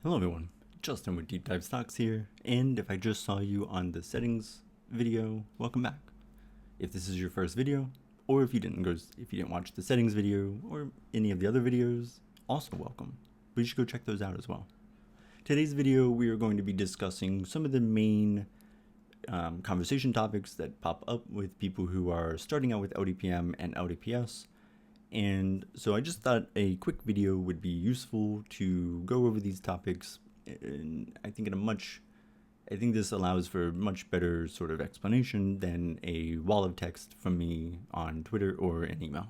Hello everyone, Justin with Deep Dive Stocks here, and if I just saw you on the settings video, welcome back. If this is your first video, or if you didn't watch the settings video or any of the other videos, also welcome. But you should go check those out as well. Today's video, we are going to be discussing some of the main conversation topics that pop up with people who are starting out with LDPM and LDPS. And so I just thought a quick video would be useful to go over these topics, and I think this allows for a much better sort of explanation than a wall of text from me on Twitter or an email.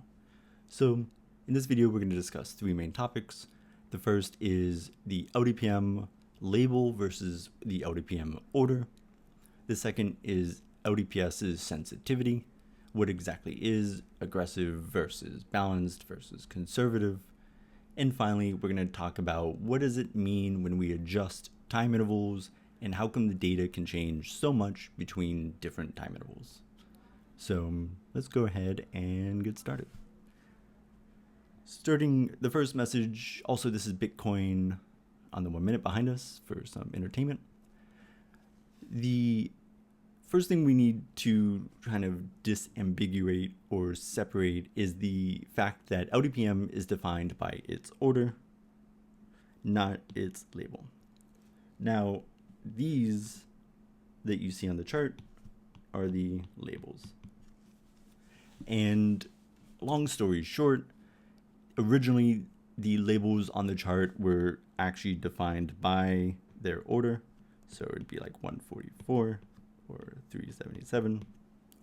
So in this video, we're going to discuss three main topics. The first is the LDPM label versus the LDPM order. The second is LDPS's sensitivity. What exactly is aggressive versus balanced versus conservative. And finally, we're going to talk about what does it mean when we adjust time intervals and how come the data can change so much between different time intervals. So let's go ahead and get started. Starting the first message, also this is Bitcoin on the 1 minute behind us for some entertainment. The first thing we need to kind of disambiguate or separate is the fact that LDPM is defined by its order, not its label. Now, these that you see on the chart are the labels. And long story short, originally the labels on the chart were actually defined by their order. So it'd be like 144. Or 377,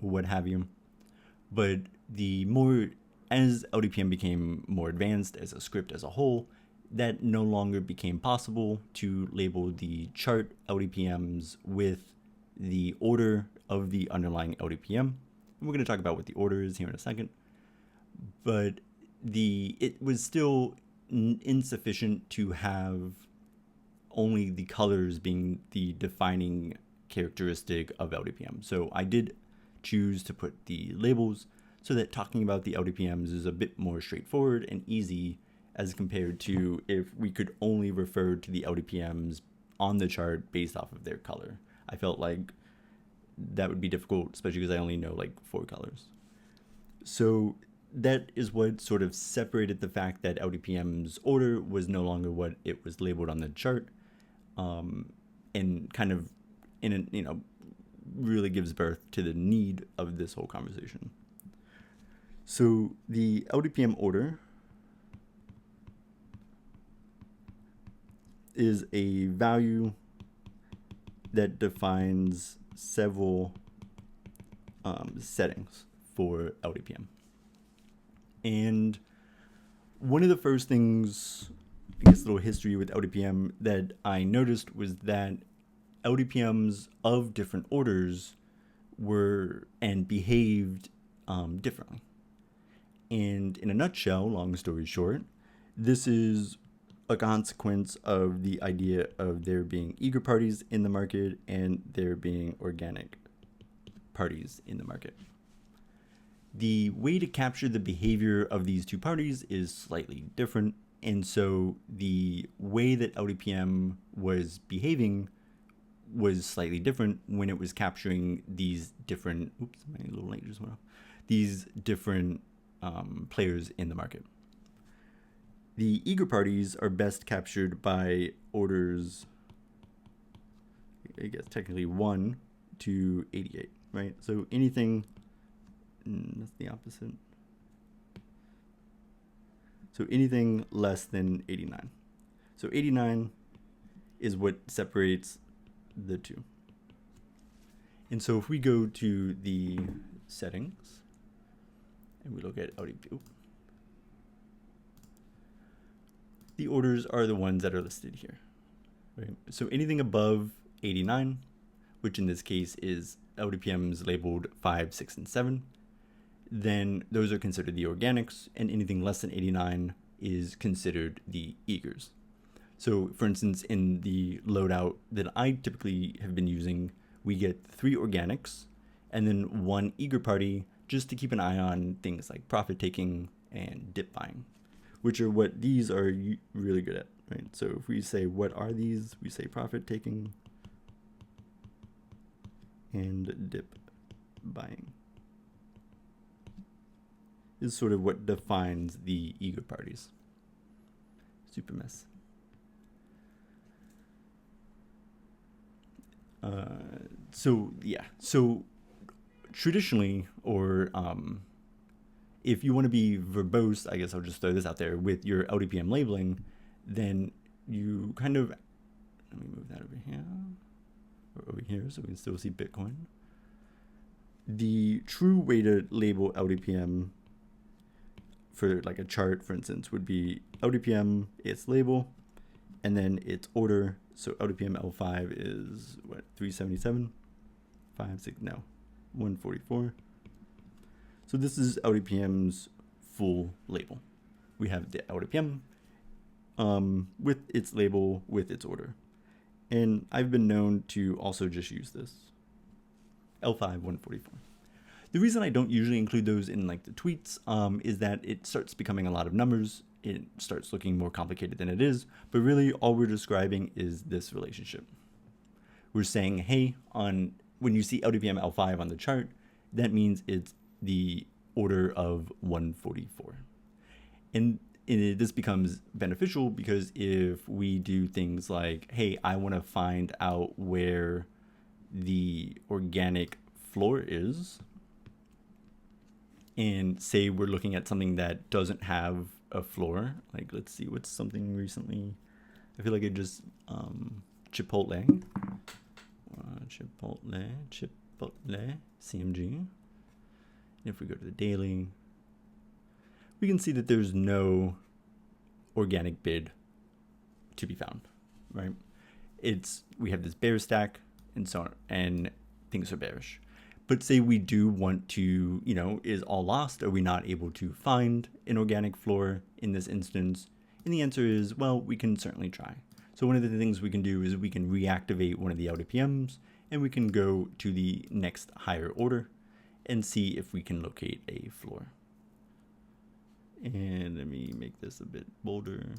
or what have you. But as LDPM became more advanced as a script as a whole, that no longer became possible to label the chart LDPMs with the order of the underlying LDPM. And we're going to talk about what the order is here in a second. But it was still insufficient to have only the colors being the defining characteristic of LDPM. So I did choose to put the labels so that talking about the LDPMs is a bit more straightforward and easy as compared to if we could only refer to the LDPMs on the chart based off of their color. I felt like that would be difficult, especially because I only know like 4 colors. So that is what sort of separated the fact that LDPM's order was no longer what it was labeled on the chart, and kind of really gives birth to the need of this whole conversation. So the LDPM order is a value that defines several settings for LDPM. And one of the first things, I guess a little history with LDPM that I noticed was that LDPMs of different orders were and behaved differently. And in a nutshell, long story short, this is a consequence of the idea of there being eager parties in the market and there being organic parties in the market. The way to capture the behavior of these two parties is slightly different. And so the way that LDPM was behaving was slightly different when it was capturing these different, these different players in the market. The eager parties are best captured by orders, I guess technically 1 to 88, right? So anything, that's the opposite. So anything less than 89. So 89 is what separates the two. And so if we go to the settings and we look at LDPM, the orders are the ones that are listed here, right? So anything above 89, which in this case is LDPMs labeled 5, 6, and 7, then those are considered the organics, and anything less than 89 is considered the eagers. So for instance, in the loadout that I typically have been using, we get 3 organics and then 1 eager party just to keep an eye on things like profit taking and dip buying, which are what these are really good at, right? So if we say, what are these? We say profit taking and dip buying is sort of what defines the eager parties. Super mess. So traditionally, or if you want to be verbose, I guess I'll just throw this out there with your LDPM labeling, then you kind of, let me move that over here, or over here so we can still see Bitcoin. The true way to label LDPM for like a chart, for instance, would be LDPM, its label, and then its order. So LDPM L5 is what, 377? 144. So this is LDPM's full label. We have the LDPM with its label, with its order. And I've been known to also just use this. L5 144. The reason I don't usually include those in like the tweets is that it starts becoming a lot of numbers. It starts looking more complicated than it is, but really all we're describing is this relationship. We're saying, hey, when you see LDPM L5 on the chart, that means it's the order of 144. And this becomes beneficial because if we do things like, hey, I want to find out where the organic floor is, and say we're looking at something that doesn't have a floor, like let's see, what's something recently, I feel like it just, Chipotle, CMG. If we go to the daily, we can see that there's no organic bid to be found, right? We have this bear stack and so on, and things are bearish. But say we do want to, is all lost? Are we not able to find an organic floor in this instance? And the answer is, well, we can certainly try. So one of the things we can do is we can reactivate one of the LDPMs, and we can go to the next higher order and see if we can locate a floor. And let me make this a bit bolder.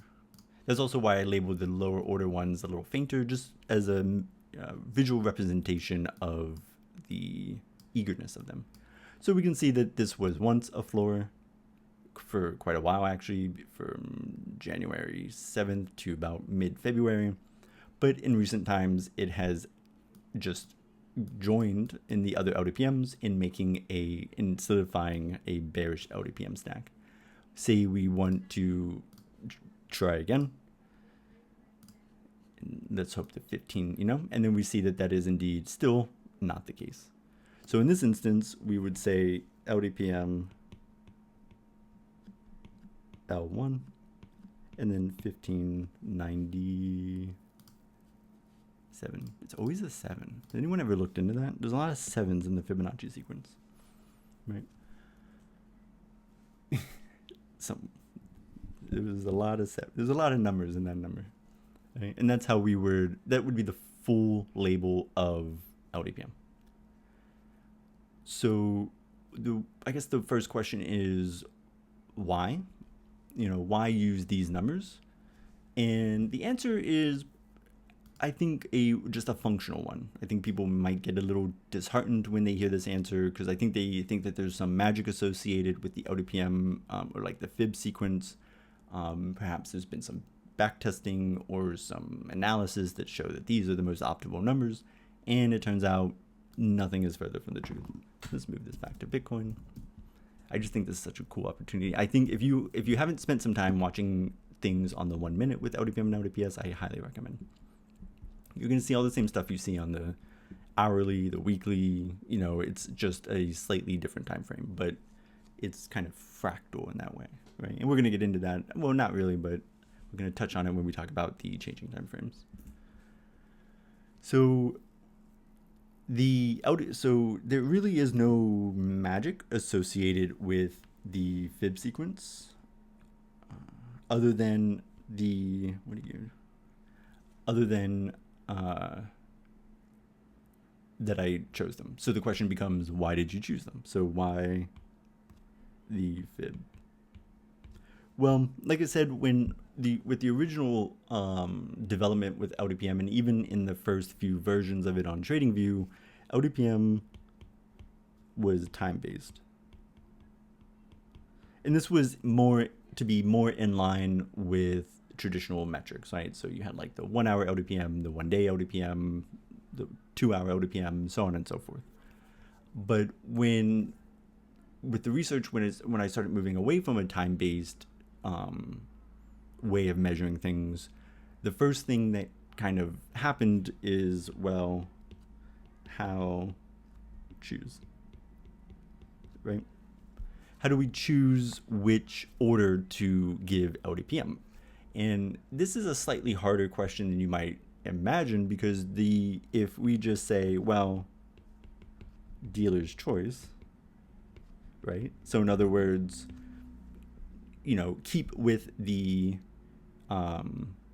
That's also why I labeled the lower order ones a little fainter, just as a visual representation of the eagerness of them. So we can see that this was once a floor for quite a while, actually, from January 7th to about mid-February. But in recent times, it has just joined in the other LDPMs in solidifying a bearish LDPM stack. Say we want to try again. Let's hope the 15, and then we see that that is indeed still not the case. So in this instance, we would say LDPM L1 and then 1597. It's always a 7. Has anyone ever looked into that? There's a lot of 7s in the Fibonacci sequence, right? There's a lot of 7. There's a lot of numbers in that number, right? And that's how that would be the full label of LDPM. So I guess the first question is why? Why use these numbers? And the answer is, I think, just a functional one. I think people might get a little disheartened when they hear this answer because I think they think that there's some magic associated with the LDPM or like the fib sequence. Perhaps there's been some backtesting or some analysis that show that these are the most optimal numbers. And it turns out nothing is further from the truth. Let's move this back to Bitcoin. I just think this is such a cool opportunity. I think if you haven't spent some time watching things on the 1 minute with LDPM and LDPS, I highly recommend. You're going to see all the same stuff you see on the hourly, the weekly. It's just a slightly different time frame, but it's kind of fractal in that way, right? And we're going to get into that. Well, not really, but we're going to touch on it when we talk about the changing time frames. So there really is no magic associated with the fib sequence, other than that I chose them. So the question becomes, why did you choose them? So why the fib? Well, like I said, when with the original development with LDPM, and even in the first few versions of it on TradingView, LDPM was time-based. And this was more to be more in line with traditional metrics, right? So you had like the 1 hour LDPM, the 1 day LDPM, the 2 hour LDPM, so on and so forth. But with the research, when I started moving away from a time-based way of measuring things, the first thing that kind of happened is, well, how choose, right? How do we choose which order to give LDPM? And this is a slightly harder question than you might imagine, because if we just say, well, dealer's choice, right? So in other words, keep with the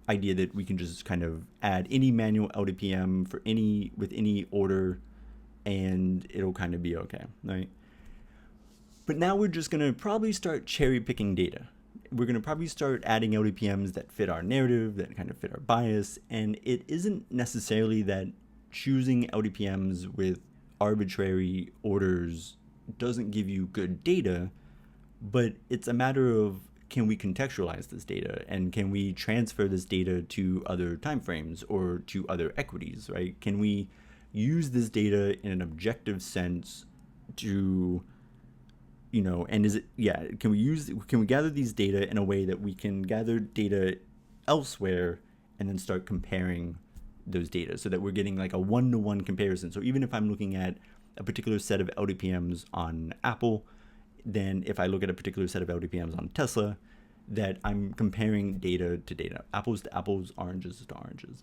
idea that we can just kind of add any manual LDPM with any order, and it'll kind of be okay, right? But now we're just going to probably start cherry picking data. We're going to probably start adding LDPMs that fit our narrative, that kind of fit our bias. And it isn't necessarily that choosing LDPMs with arbitrary orders doesn't give you good data, but it's a matter of, can we contextualize this data, and can we transfer this data to other timeframes or to other equities, right? Can we use this data in an objective sense to, and can we gather these data in a way that we can gather data elsewhere and then start comparing those data so that we're getting like a one-to-one comparison. So even if I'm looking at a particular set of LDPMs on Apple, then if I look at a particular set of LDPMs on Tesla, that I'm comparing data to data, apples to apples, oranges to oranges.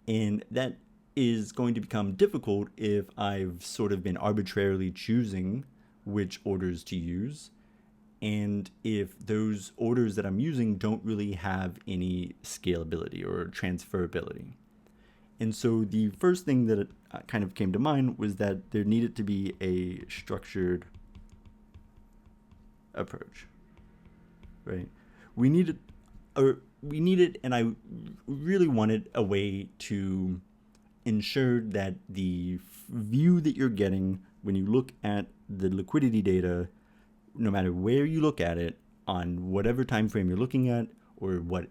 And that is going to become difficult if I've sort of been arbitrarily choosing which orders to use, and if those orders that I'm using don't really have any scalability or transferability. And so the first thing that kind of came to mind was that there needed to be a structured approach, right? We needed, and I really wanted a way to ensure that the view that you're getting when you look at the liquidity data, no matter where you look at it, on whatever time frame you're looking at or what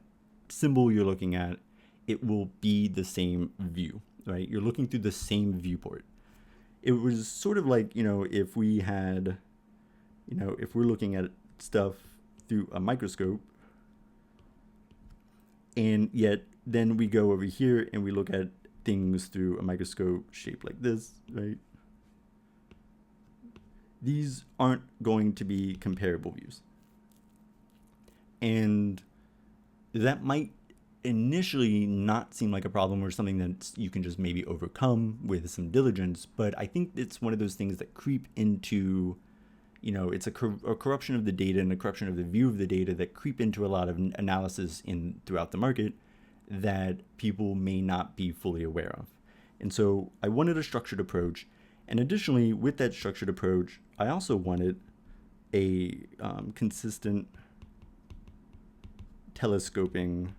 symbol you're looking at, it will be the same view, right? You're looking through the same viewport. It was sort of like, if we had, if we're looking at stuff through a microscope, and yet then we go over here and we look at things through a microscope shaped like this, right? These aren't going to be comparable views. And that might initially not seem like a problem or something that you can just maybe overcome with some diligence, but I think it's one of those things that creep into, it's a corruption of the data and a corruption of the view of the data that creep into a lot of analysis throughout the market that people may not be fully aware of. And so I wanted a structured approach. And additionally, with that structured approach, I also wanted a consistent telescoping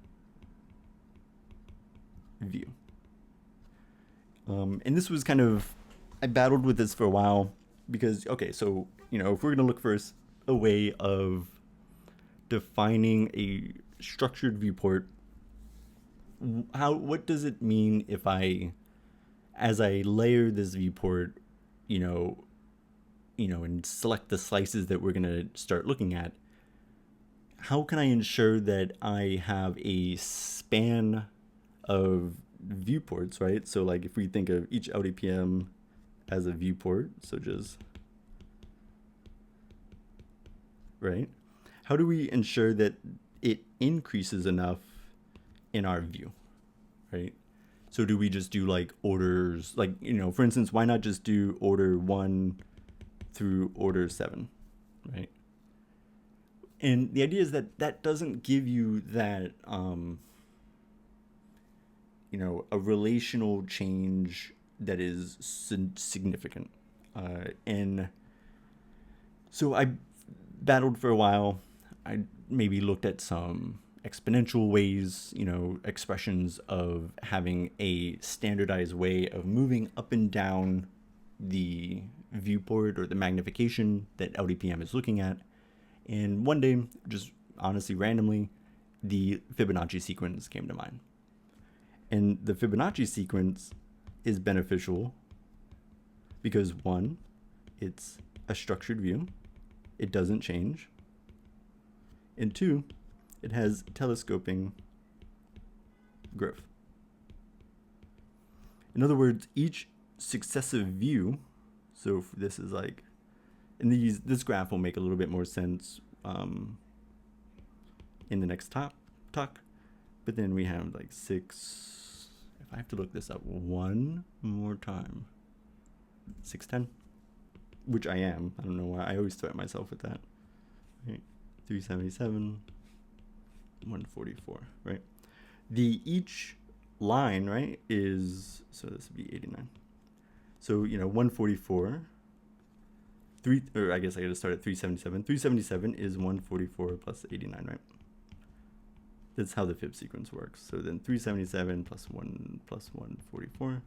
view. And this was kind of, I battled with this for a while because, okay, so, if we're going to look for a way of defining a structured viewport, what does it mean if as I layer this viewport, and select the slices that we're going to start looking at, how can I ensure that I have a span of viewports, right? So like if we think of each LDPM as a viewport, so just, right? How do we ensure that it increases enough in our view, right? So do we just do like orders, like, for instance, why not just do order 1 through order 7, right? And the idea is that doesn't give you that, a relational change that is significant. And so I battled for a while. I maybe looked at some exponential ways, expressions of having a standardized way of moving up and down the viewport or the magnification that LDPM is looking at. And one day, just honestly randomly, the Fibonacci sequence came to mind. And the Fibonacci sequence is beneficial because one, it's a structured view. It doesn't change. And two, it has telescoping growth. In other words, each successive view, so if this is like, and this graph will make a little bit more sense in the next talk, but then we have like 6, if I have to look this up one more time, 610, which I am. I don't know why. I always threaten myself with that. Right? 377, 144, right? Each line, right, is, so this would be 89. So, 144, or I guess I got to start at 377. 377 is 144 plus 89, right? That's how the Fib sequence works. So then 377 plus 144.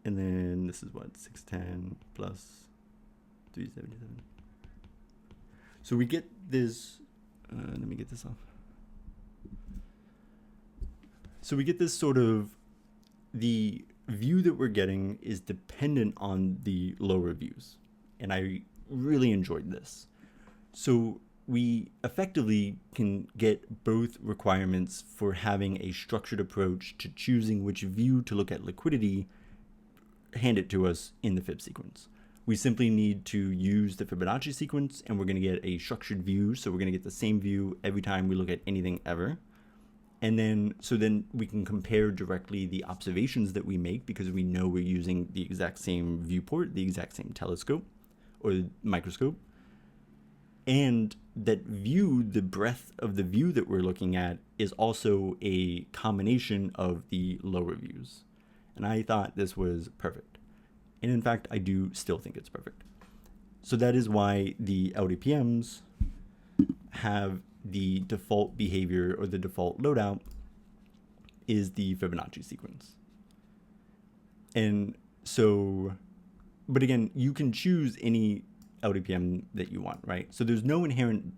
And then this is what, 610 plus 377. So we get this, let me get this off. So we get this sort of, the view that we're getting is dependent on the lower views. And I really enjoyed this. So we effectively can get both requirements for having a structured approach to choosing which view to look at liquidity handed to us in the Fib sequence. We simply need to use the Fibonacci sequence and we're going to get a structured view. So we're going to get the same view every time we look at anything ever. And then, so then we can compare directly the observations that we make because we know we're using the exact same viewport, the exact same telescope or microscope. And that view, the breadth of the view that we're looking at is also a combination of the lower views. And I thought this was perfect. And in fact, I do still think it's perfect. So that is why the LDPMs have the default behavior or the default loadout is the Fibonacci sequence. And so, but again, you can choose any LDPM that you want, right? So there's no inherent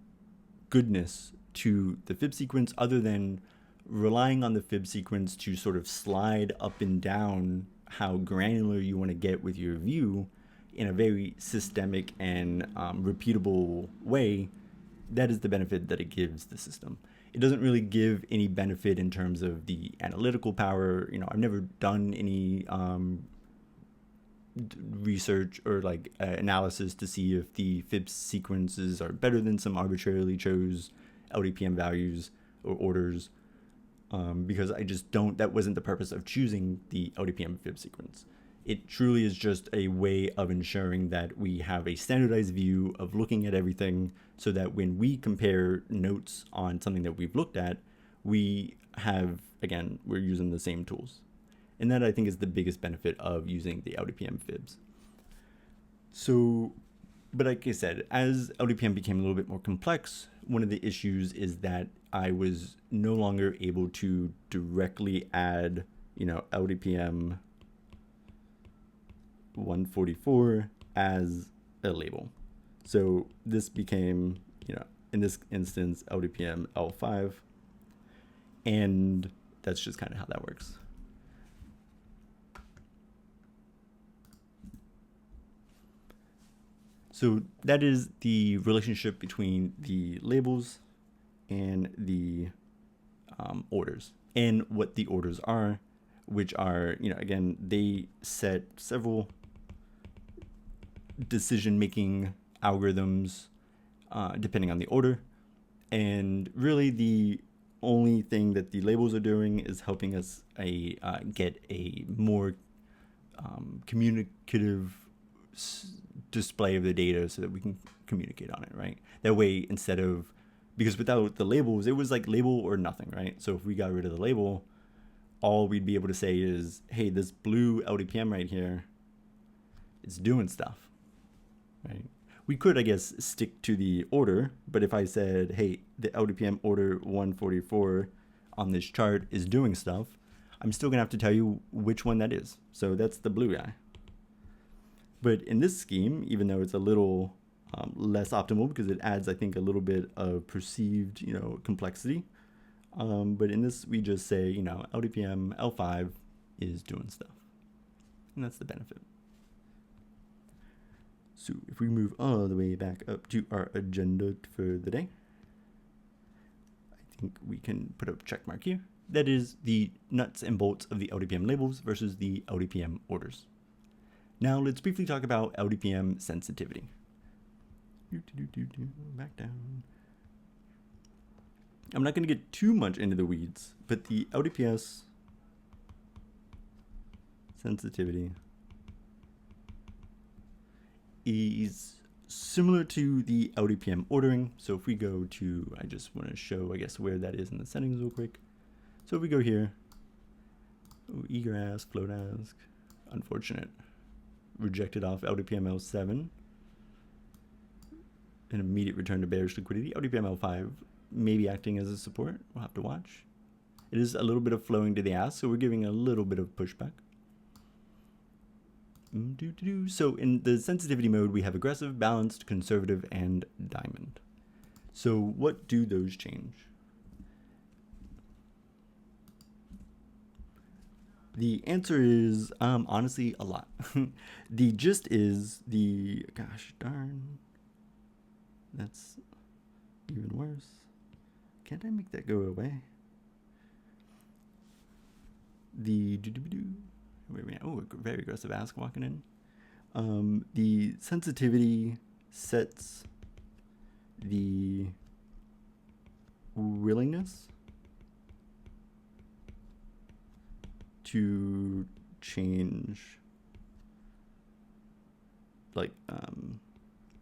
goodness to the Fib sequence other than relying on the Fib sequence to sort of slide up and down how granular you want to get with your view in a very systemic and repeatable way. That is the benefit that it gives the system. It doesn't really give any benefit in terms of the analytical power. I've never done any research or like analysis to see if the Fib sequences are better than some arbitrarily chose LDPM values or orders, because I just don't, that wasn't the purpose of choosing the LDPM Fib sequence. It truly is just a way of ensuring that we have a standardized view of looking at everything so that when we compare notes on something that we've looked at, we have, again, we're using the same tools. And that I think is the biggest benefit of using the LDPM Fibs. So, but like I said, as LDPM became a little bit more complex, one of the issues is that I was no longer able to directly add, LDPM 144 as a label. So this became, in this instance, LDPM L5. And that's just kind of how that works. So that is the relationship between the labels and the orders, and what the orders are, which are, again, they set several decision-making algorithms depending on the order. And really the only thing that the labels are doing is helping us get a more communicative display of the data so that we can communicate on it, right? That way, instead of, because without the labels, it was like label or nothing, right? So if we got rid of the label, all we'd be able to say is, hey, this blue LDPM right here, it's doing stuff, right? We could, I guess, stick to the order, but if I said, hey, the LDPM order 144 on this chart is doing stuff, I'm still gonna have to tell you which one that is. So that's the blue guy. But in this scheme, even though it's a little less optimal because it adds, I think, a little bit of perceived, complexity. But in this, we just say, LDPM L5 is doing stuff. And that's the benefit. So if we move all the way back up to our agenda for the day, I think we can put a check mark here. That is the nuts and bolts of the LDPM labels versus the LDPM orders. Now let's briefly talk about LDPM sensitivity. Back down. I'm not going to get too much into the weeds, but the LDPS sensitivity is similar to the LDPM ordering. So if we go to, I just want to show, I guess, where that is in the settings real quick. So if we go here, eager ask, float ask, unfortunate, rejected off LDPM L7, an immediate return to bearish liquidity. LDPM L5 maybe acting as a support. We'll have to watch. It is a little bit of flowing to the ask, so we're giving a little bit of pushback. So in the sensitivity mode, we have aggressive, balanced, conservative, and diamond. So what do those change? The answer is honestly a lot. The gist is gosh darn, that's even worse. Can't I make that go away? Oh, a very aggressive ask walking in. The sensitivity sets the willingness to change,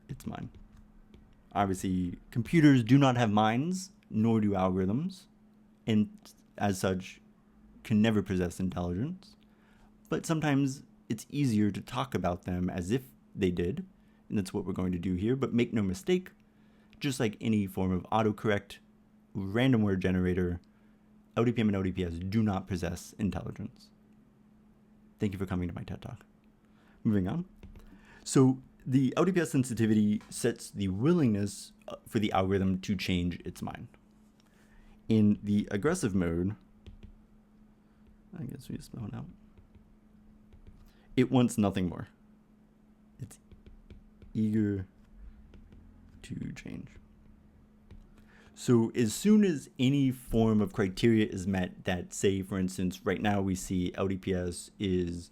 its mind. Obviously, computers do not have minds, nor do algorithms, and as such, can never possess intelligence. But sometimes it's easier to talk about them as if they did, and that's what we're going to do here. But make no mistake, just like any form of autocorrect, random word generator, LDPM and LDPS do not possess intelligence. Thank you for coming to my TED Talk. Moving on. So the LDPS sensitivity sets the willingness for the algorithm to change its mind. In the aggressive mode, I guess we spell it out. It wants nothing more. It's eager to change. So as soon as any form of criteria is met that, say, for instance, right now we see LDPS is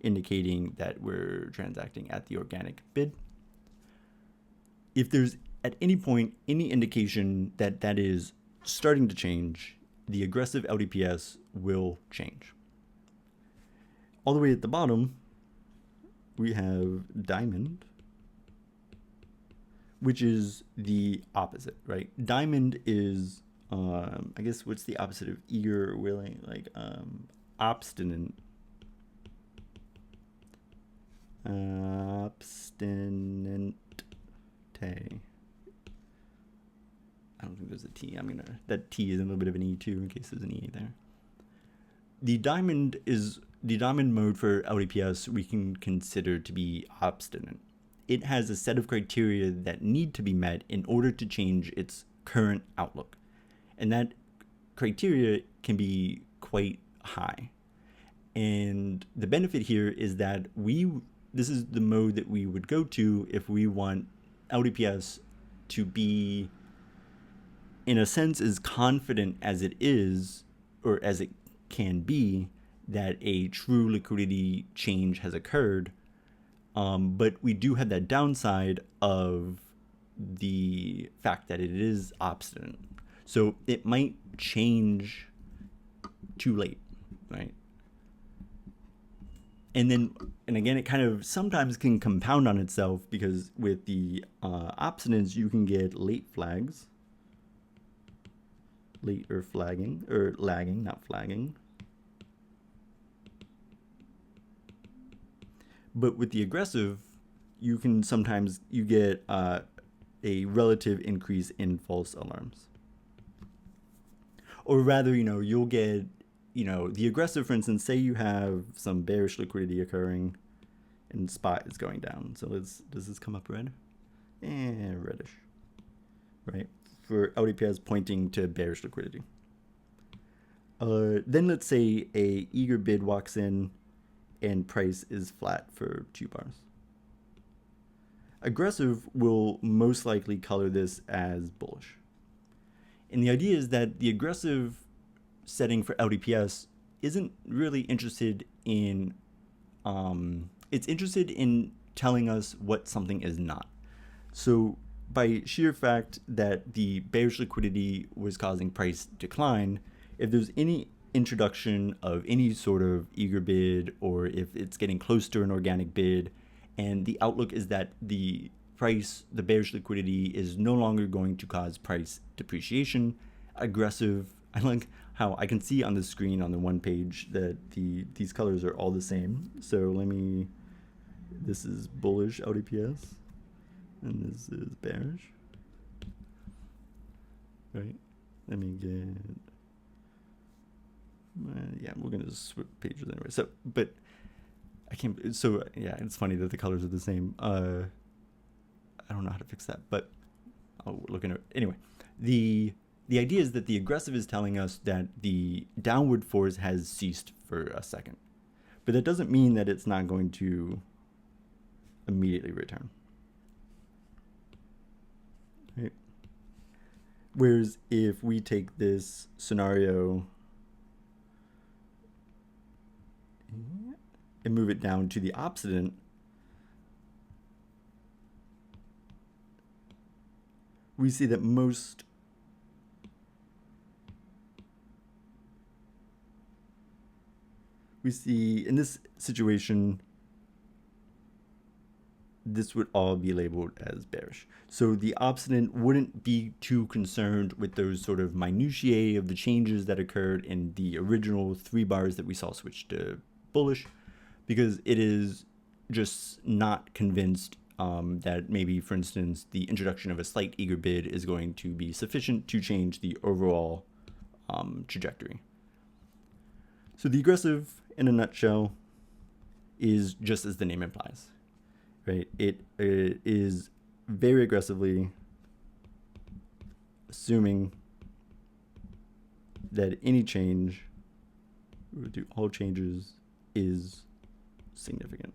indicating that we're transacting at the organic bid. If there's at any point any indication that that is starting to change, the aggressive LDPS will change. All the way at the bottom, we have diamond, which is the opposite, right? Diamond is, I guess, what's the opposite of eager or willing? Obstinate. Obstinate. I don't think there's a T. That T is a little bit of an E too, in case there's an E there. The diamond mode for LDPS we can consider to be obstinate. It has a set of criteria that need to be met in order to change its current outlook. And that criteria can be quite high. And the benefit here is that this is the mode that we would go to if we want LDPS to be, in a sense, as confident as it is, or as it can be, that a true liquidity change has occurred. But we do have that downside of the fact that it is obstinate. So it might change too late, right? And again, it kind of sometimes can compound on itself, because with the obstinance, you can get late flags. Late or flagging, or lagging, not flagging. But with the aggressive, you can sometimes get a relative increase in false alarms. Or rather, you'll get, the aggressive, for instance, say you have some bearish liquidity occurring and spot is going down. So does this come up red? Reddish, right? For LDPS pointing to bearish liquidity. Then let's say a eager bid walks in and price is flat for 2 bars. Aggressive will most likely color this as bullish. And the idea is that the aggressive setting for LDPS isn't really interested in, it's interested in telling us what something is not. So by sheer fact that the bearish liquidity was causing price decline, if there's any introduction of any sort of eager bid, or if it's getting close to an organic bid, and the outlook is that the bearish liquidity is no longer going to cause price depreciation, aggressive, I like how I can see on the screen on the one page that these colors are all the same. So this is bullish LDPS, and this is bearish, right? Let me get, yeah, we're gonna switch pages anyway. So, but I can't, so yeah, it's funny that the colors are the same. I don't know how to fix that, but I'll look into it. Anyway, the idea is that the aggressive is telling us that the downward force has ceased for a second, but that doesn't mean that it's not going to immediately return. Right? Whereas if we take this scenario and move it down to the opposite, we see that in this situation, this would all be labeled as bearish. So the obstinate wouldn't be too concerned with those sort of minutiae of the changes that occurred in the original 3 bars that we saw switch to bullish, because it is just not convinced that maybe, for instance, the introduction of a slight eager bid is going to be sufficient to change the overall trajectory. So the aggressive, in a nutshell, is just as the name implies, right? It is very aggressively assuming that any change, we'll do all changes, is significant,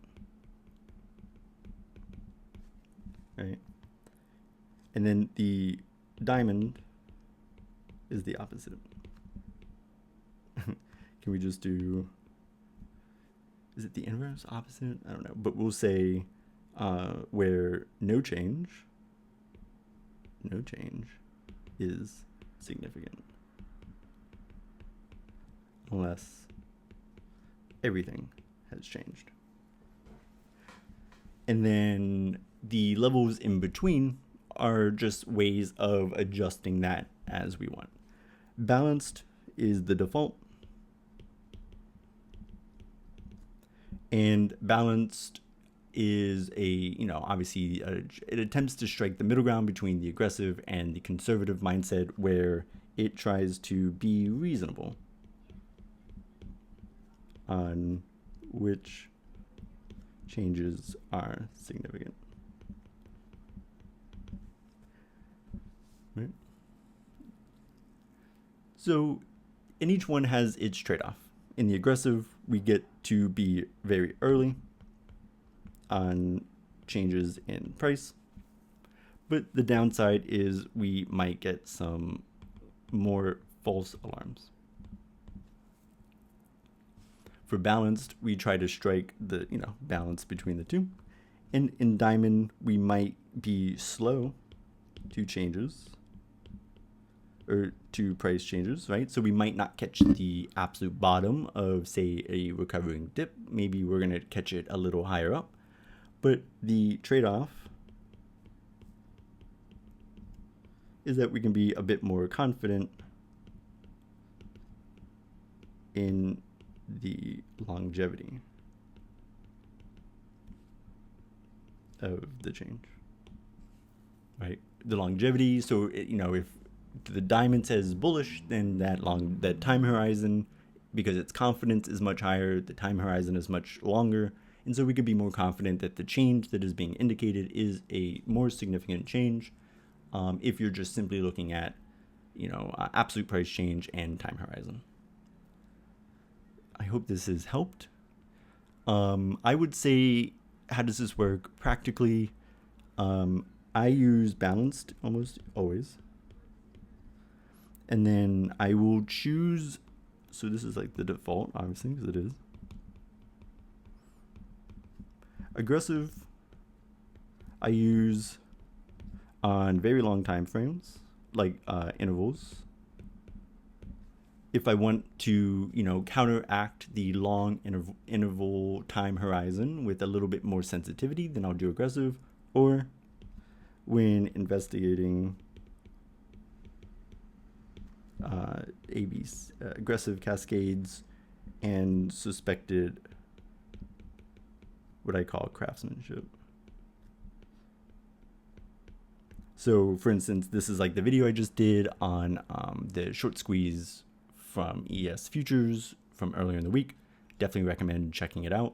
right? And then the diamond is the opposite. Can we just do, is it the inverse, opposite? I don't know, but we'll say where no change is significant unless everything has changed. And then the levels in between are just ways of adjusting that as we want. Balanced is the default, and balanced is obviously it attempts to strike the middle ground between the aggressive and the conservative mindset, where it tries to be reasonable on which changes are significant. Right? So, and each one has its trade-off. In the aggressive, we get to be very early on changes in price, but the downside is we might get some more false alarms. For balanced, we try to strike the balance between the two, and in diamond we might be slow to changes or to price changes, right? So we might not catch the absolute bottom of, say, a recovering dip. Maybe we're going to catch it a little higher up. But the trade-off is that we can be a bit more confident in the longevity. of the change, right? The longevity. So if the diamond says bullish, then that time horizon, because its confidence is much higher, the time horizon is much longer, and so we could be more confident that the change that is being indicated is a more significant change. If you're just simply looking at absolute price change and time horizon. I hope this has helped. I would say, how does this work practically? I use balanced almost always. And then I will choose, so this is like the default, obviously, because it is. Aggressive, I use on very long time frames, like intervals. If I want to, counteract the long interval time horizon with a little bit more sensitivity, then I'll do aggressive. Or when investigating aggressive cascades and suspected what I call craftsmanship. So for instance, this is like the video I just did on the short squeeze from ES futures from earlier in the week. Definitely recommend checking it out.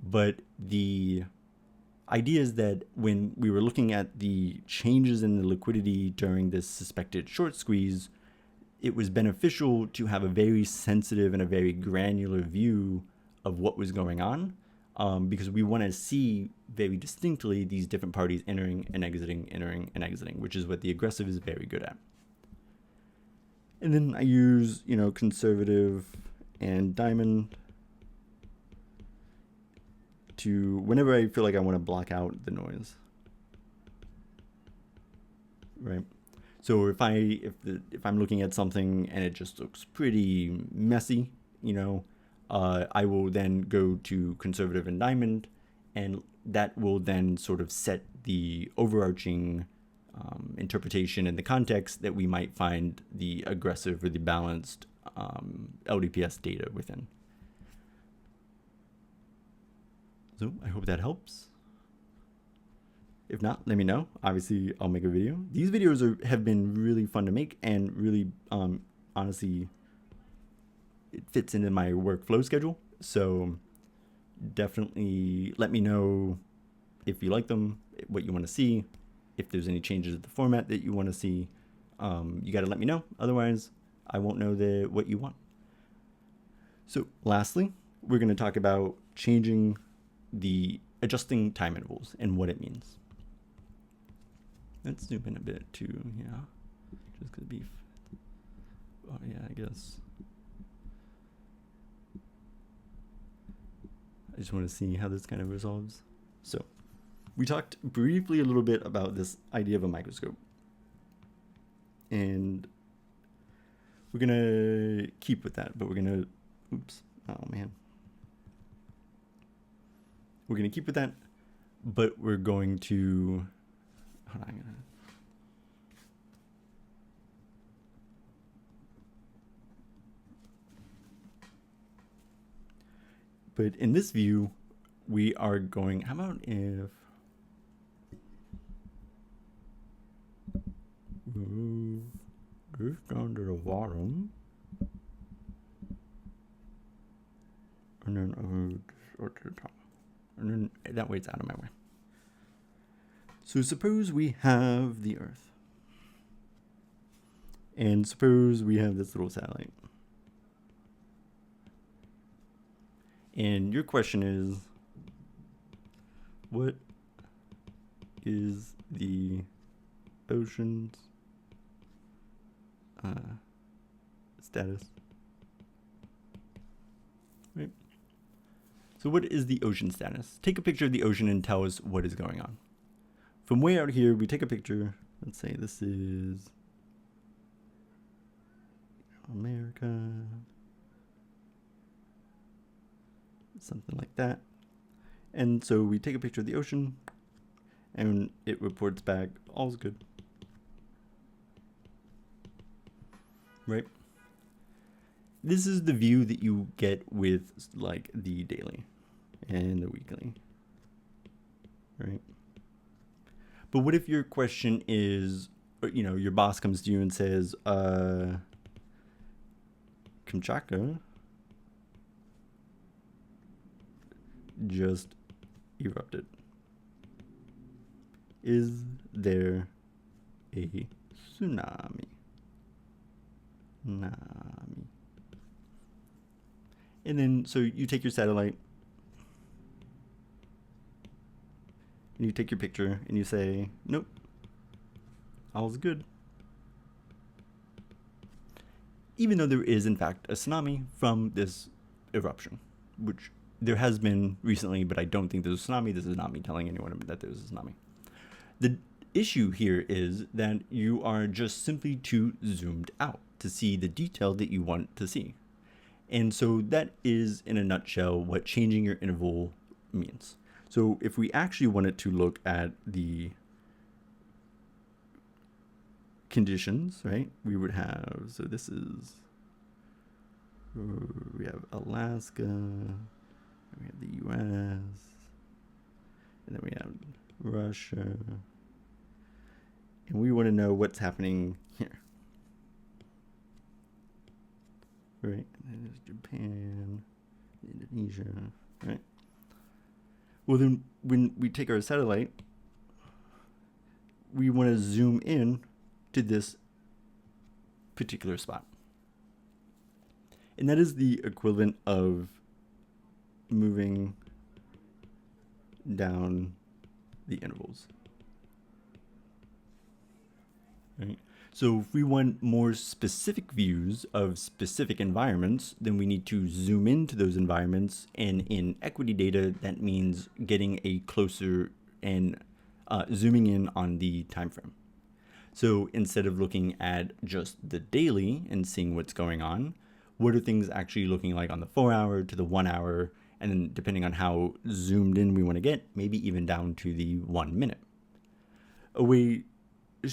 But the idea is that when we were looking at the changes in the liquidity during this suspected short squeeze, it was beneficial to have a very sensitive and a very granular view of what was going on, because we want to see very distinctly these different parties entering and exiting, which is what the aggressive is very good at. And then I use, conservative and diamond to, whenever I feel like I want to block out the noise, right? So if I'm looking at something and it just looks pretty messy, I will then go to conservative and diamond, and that will then sort of set the overarching interpretation and the context that we might find the aggressive or the balanced LDPS data within. So I hope that helps. If not, let me know. Obviously, I'll make a video. These videos have been really fun to make, and really, honestly, it fits into my workflow schedule. So definitely let me know if you like them, what you want to see, if there's any changes to the format that you want to see. You got to let me know. Otherwise, I won't know what you want. So lastly, we're going to talk about adjusting time intervals and what it means. Let's zoom in a bit too, just because beef. Oh yeah, I guess. I just want to see how this kind of resolves. So we talked briefly a little bit about this idea of a microscope. And we're going to keep with that, but we're going to, oh man. We're going to keep with that, but we're going to, hold on, but in this view, we are going, how about if move this down to the bottom, and then move this up to the top, and then that way it's out of my way. So suppose we have the Earth, and suppose we have this little satellite. And your question is, what is the ocean's status? Right. So what is the ocean status? Take a picture of the ocean and tell us what is going on. From way out here, we take a picture. Let's say this is America. Something like that. And so we take a picture of the ocean, and it reports back, all's good. Right? This is the view that you get with like the daily and the weekly. Right? But what if your question is, you know, your boss comes to you and says, Kamchatka just erupted. Is there a tsunami? And then, so you take your satellite and you take your picture and you say, nope, all's good. Even though there is, in fact, a tsunami from this eruption, which there has been recently, but I don't think there's a tsunami. This is not me telling anyone that there's a tsunami. The issue here is that you are just simply too zoomed out to see the detail that you want to see. And so that is, in a nutshell, what changing your interval means. So if we actually wanted to look at the conditions, right, we would have, so this is, we have Alaska, we have the US, and then we have Russia, and we want to know what's happening here, right? And then there's Japan, Indonesia, right? Well, then when we take our satellite, we want to zoom in to this particular spot. And that is the equivalent of moving down the intervals. Right? So if we want more specific views of specific environments, then we need to zoom into those environments. And in equity data, that means getting a closer and zooming in on the time frame. So instead of looking at just the daily and seeing what's going on, what are things actually looking like on the 4 hour to the 1 hour? And then depending on how zoomed in we want to get, maybe even down to the 1 minute. A way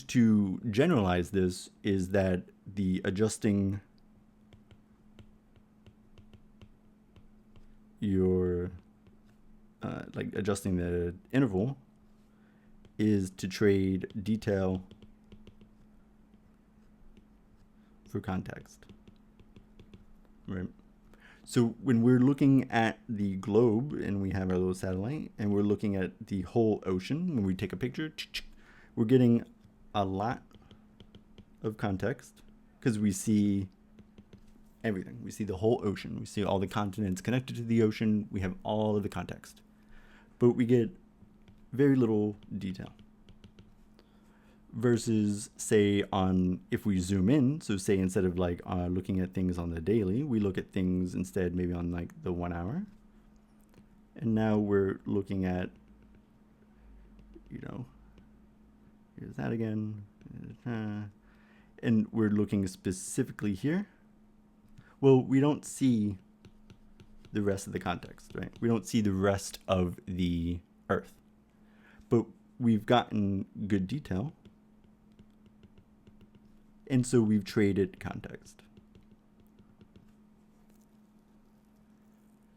to generalize this is that the adjusting your adjusting the interval is to trade detail for context, right? So when we're looking at the globe and we have our little satellite and we're looking at the whole ocean, when we take a picture, we're getting a lot of context because we see everything. We see the whole ocean. We see all the continents connected to the ocean. We have all of the context, but we get very little detail. Versus, say, on if we zoom in, so say instead of like looking at things on the daily, we look at things instead maybe on like the 1 hour. And now we're looking at, you know, here's that again. And we're looking specifically here. Well, we don't see the rest of the context, right? We don't see the rest of the Earth. But we've gotten good detail. And so we've traded context.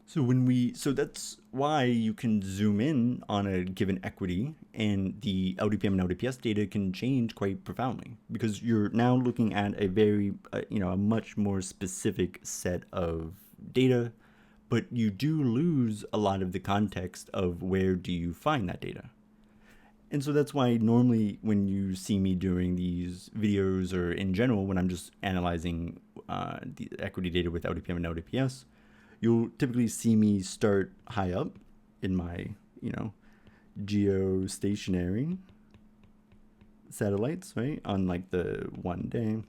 So that's why you can zoom in on a given equity, and the LDPM and LDPS data can change quite profoundly because you're now looking at a very, a much more specific set of data, but you do lose a lot of the context of where do you find that data. And so that's why normally when you see me doing these videos or in general, when I'm just analyzing the equity data with LDPM and LDPS, you'll typically see me start high up in my, geostationary satellites, right? On like the 1 day,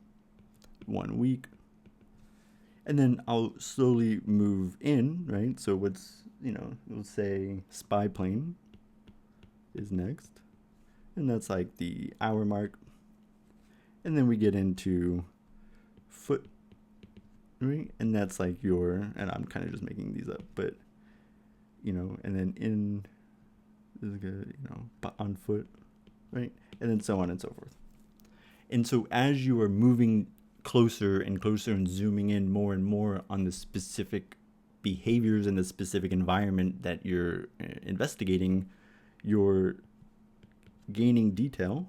1 week. And then I'll slowly move in, right? So what's, we'll say spy plane is next. And that's like the hour mark. And then we get into foot, right? And that's like and I'm kind of just making these up, but, and then in, this is good, on foot, right? And then so on and so forth. And so as you are moving closer and closer and zooming in more and more on the specific behaviors in the specific environment that you're investigating, your gaining detail,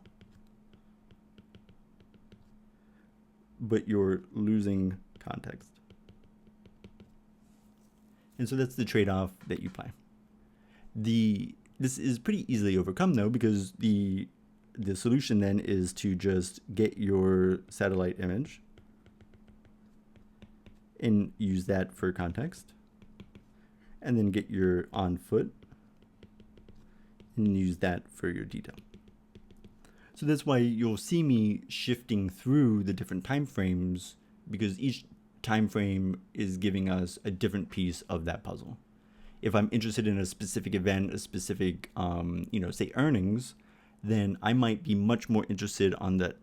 but you're losing context. And so that's the trade-off that you play. This is pretty easily overcome though, because the solution then is to just get your satellite image and use that for context, and then get your on foot and use that for your detail. So that's why you'll see me shifting through the different time frames, because each time frame is giving us a different piece of that puzzle. If I'm interested in a specific event, a specific, say earnings, then I might be much more interested on that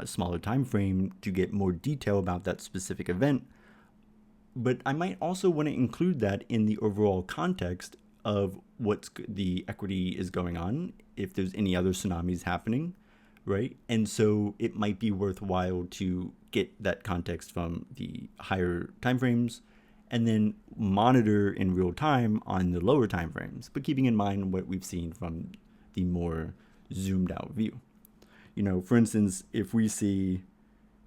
smaller time frame to get more detail about that specific event. But I might also want to include that in the overall context of what's the equity is going on, if there's any other tsunamis happening, right? And so it might be worthwhile to get that context from the higher time frames and then monitor in real time on the lower time frames, but keeping in mind what we've seen from the more zoomed out view. For instance, if we see,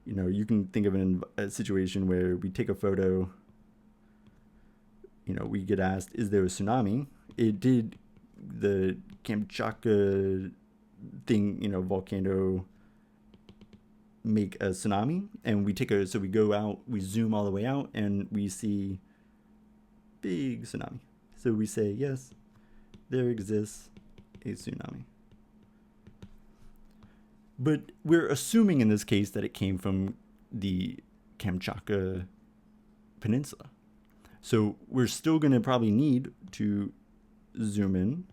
you can think of a situation where we take a photo, we get asked, is there a tsunami? It did the Kamchatka thing, volcano make a tsunami, and we go out, we zoom all the way out, and we see big tsunami. So we say, yes, there exists a tsunami. But we're assuming in this case that it came from the Kamchatka Peninsula. So we're still going to probably need to zoom in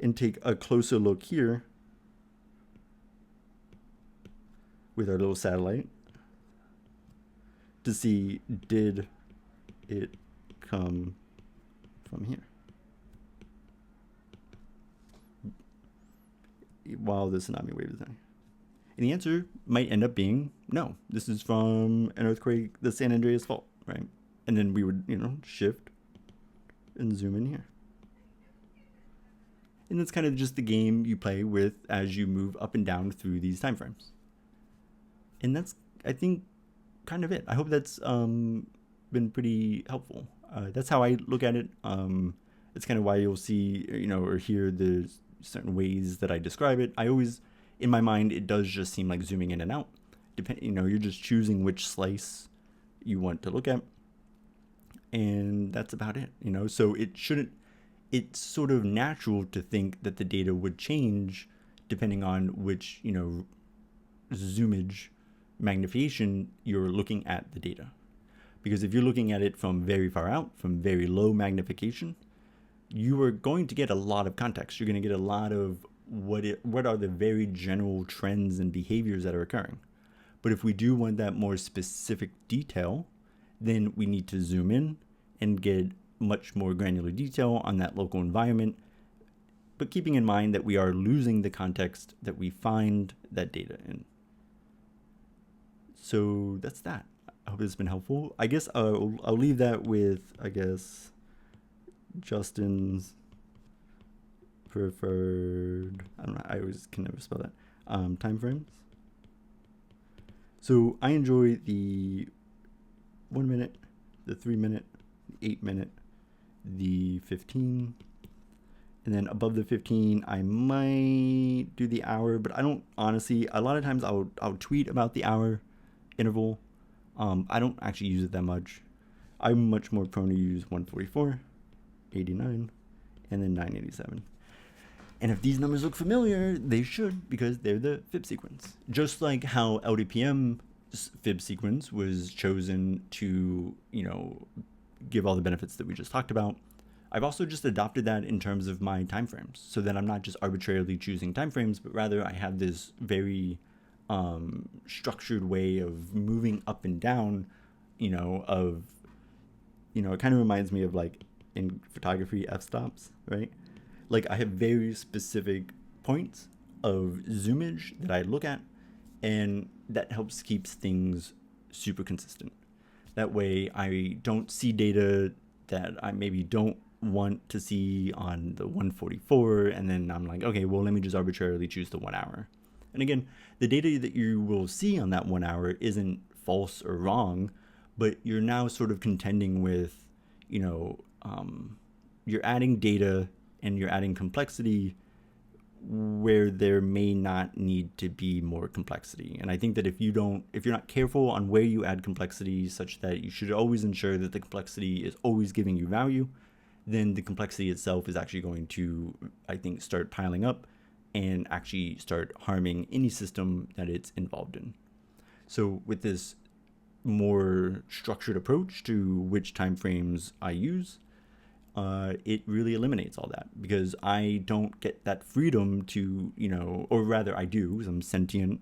and take a closer look here with our little satellite to see, did it come from here while the tsunami wave is there? And the answer might end up being no. This is from an earthquake, the San Andreas Fault, right? And then we would, shift and zoom in here. And that's kind of just the game you play with as you move up and down through these time frames. And that's, I think, kind of it. I hope that's been pretty helpful. That's how I look at it. It's kind of why you'll see, or hear the certain ways that I describe it. I always, in my mind, it does just seem like zooming in and out. You're just choosing which slice you want to look at, and that's about it. So it shouldn't. It's sort of natural to think that the data would change depending on which zoomage magnification you're looking at the data. Because if you're looking at it from very far out, from very low magnification, you are going to get a lot of context. You're going to get a lot of what are the very general trends and behaviors that are occurring. But if we do want that more specific detail, then we need to zoom in and get much more granular detail on that local environment, but keeping in mind that we are losing the context that we find that data in. So that's that. I hope it's been helpful. I guess I'll leave that with, Justin's preferred, I don't know, I always can never spell that, time frames. So I enjoy the 1 minute, the 3 minute, 8 minute, the 15, and then above the 15 I might do the hour, but I don't honestly, a lot of times I'll tweet about the hour interval. I don't actually use it that much. I'm much more prone to use 144, 89, and then 987. And if these numbers look familiar, they should, because they're the fib sequence. Just like how LDPM fib sequence was chosen to, give all the benefits that we just talked about, I've also just adopted that in terms of my timeframes, so that I'm not just arbitrarily choosing timeframes, but rather I have this very structured way of moving up and down, it kind of reminds me of like in photography f-stops, right? Like I have very specific points of zoomage that I look at, and that helps keeps things super consistent. That way I don't see data that I maybe don't want to see on the 144, and then I'm like, okay, well, let me just arbitrarily choose the 1 hour. And again, the data that you will see on that 1 hour isn't false or wrong, but you're now sort of contending with, you know, you're adding data and you're adding complexity where there may not need to be more complexity. And I think that if you're not careful on where you add complexity, such that you should always ensure that the complexity is always giving you value, then the complexity itself is actually going to, I think, start piling up and actually start harming any system that it's involved in. So with this more structured approach to which timeframes I use, it really eliminates all that, because I don't get that freedom to, you know, or rather I do, because I'm sentient,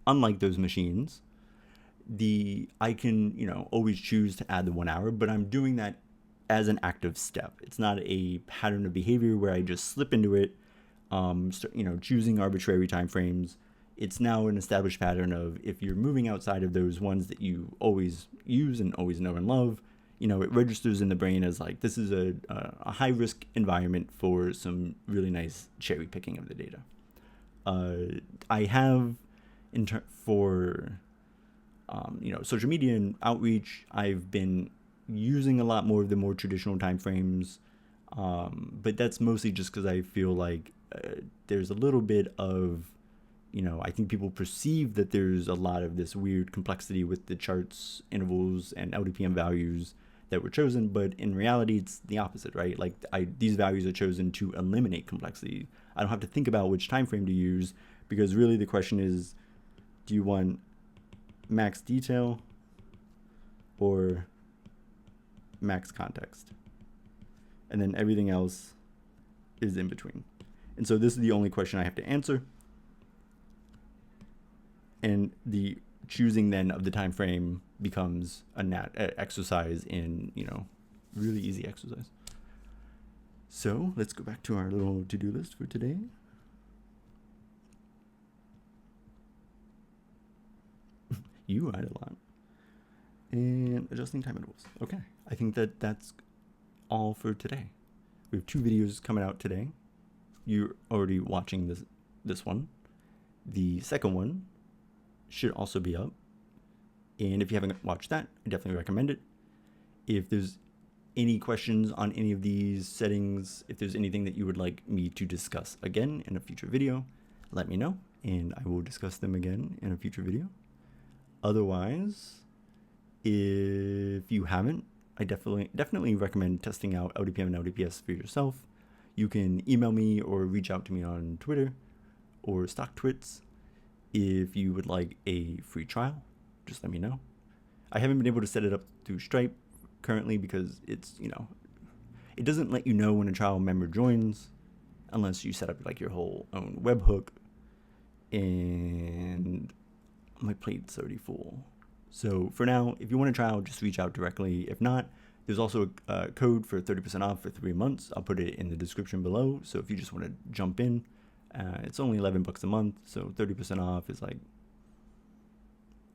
unlike those machines. I can, you know, always choose to add the 1 hour, but I'm doing that as an active step. It's not a pattern of behavior where I just slip into it, you know, choosing arbitrary timeframes. It's now an established pattern of, if you're moving outside of those ones that you always use and always know and love, you know, it registers in the brain as like, this is a high risk environment for some really nice cherry picking of the data. I have, for you know, social media and outreach, I've been using a lot more of the more traditional timeframes, but that's mostly just because I feel like there's a little bit of, you know, I think people perceive that there's a lot of this weird complexity with the charts, intervals, and LDPM values that were chosen, but in reality, it's the opposite, right? Like, these values are chosen to eliminate complexity. I don't have to think about which time frame to use, because really the question is, do you want max detail or max context? And then everything else is in between. And so this is the only question I have to answer. And the choosing then of the time frame becomes an exercise in, you know, really easy exercise. So let's go back to our little to-do list for today. You write a lot. And adjusting time intervals. Okay, I think that's all for today. We have 2 videos coming out today. You're already watching this one. The second one should also be up. And if you haven't watched that, I definitely recommend it. If there's any questions on any of these settings, if there's anything that you would like me to discuss again in a future video, let me know, and I will discuss them again in a future video. Otherwise, if you haven't, I definitely recommend testing out LDPM and LDPS for yourself. You can email me or reach out to me on Twitter or StockTwits. If you would like a free trial, just let me know. I haven't been able to set it up through Stripe currently because it's, you know, it doesn't let you know when a trial member joins unless you set up like your whole own webhook, and my plate's already full. So for now, if you want to trial, just reach out directly. If not, there's also a code for 30% off for 3 months. I'll put it in the description below. So if you just want to jump in, it's only $11 a month. So 30% off is like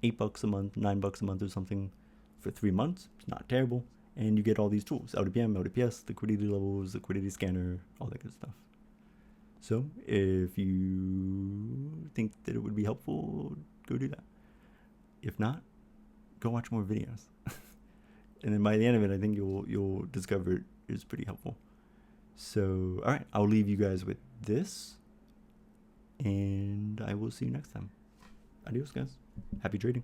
$8 a month, $9 a month or something for 3 months. It's not terrible. And you get all these tools: LDPM, LDPS, liquidity levels, liquidity scanner, all that good stuff. So if you think that it would be helpful, go do that. If not, go watch more videos. And then by the end of it, I think you'll discover it is pretty helpful. So, all right, I'll leave you guys with this, and I will see you next time. Adios, guys. Happy trading.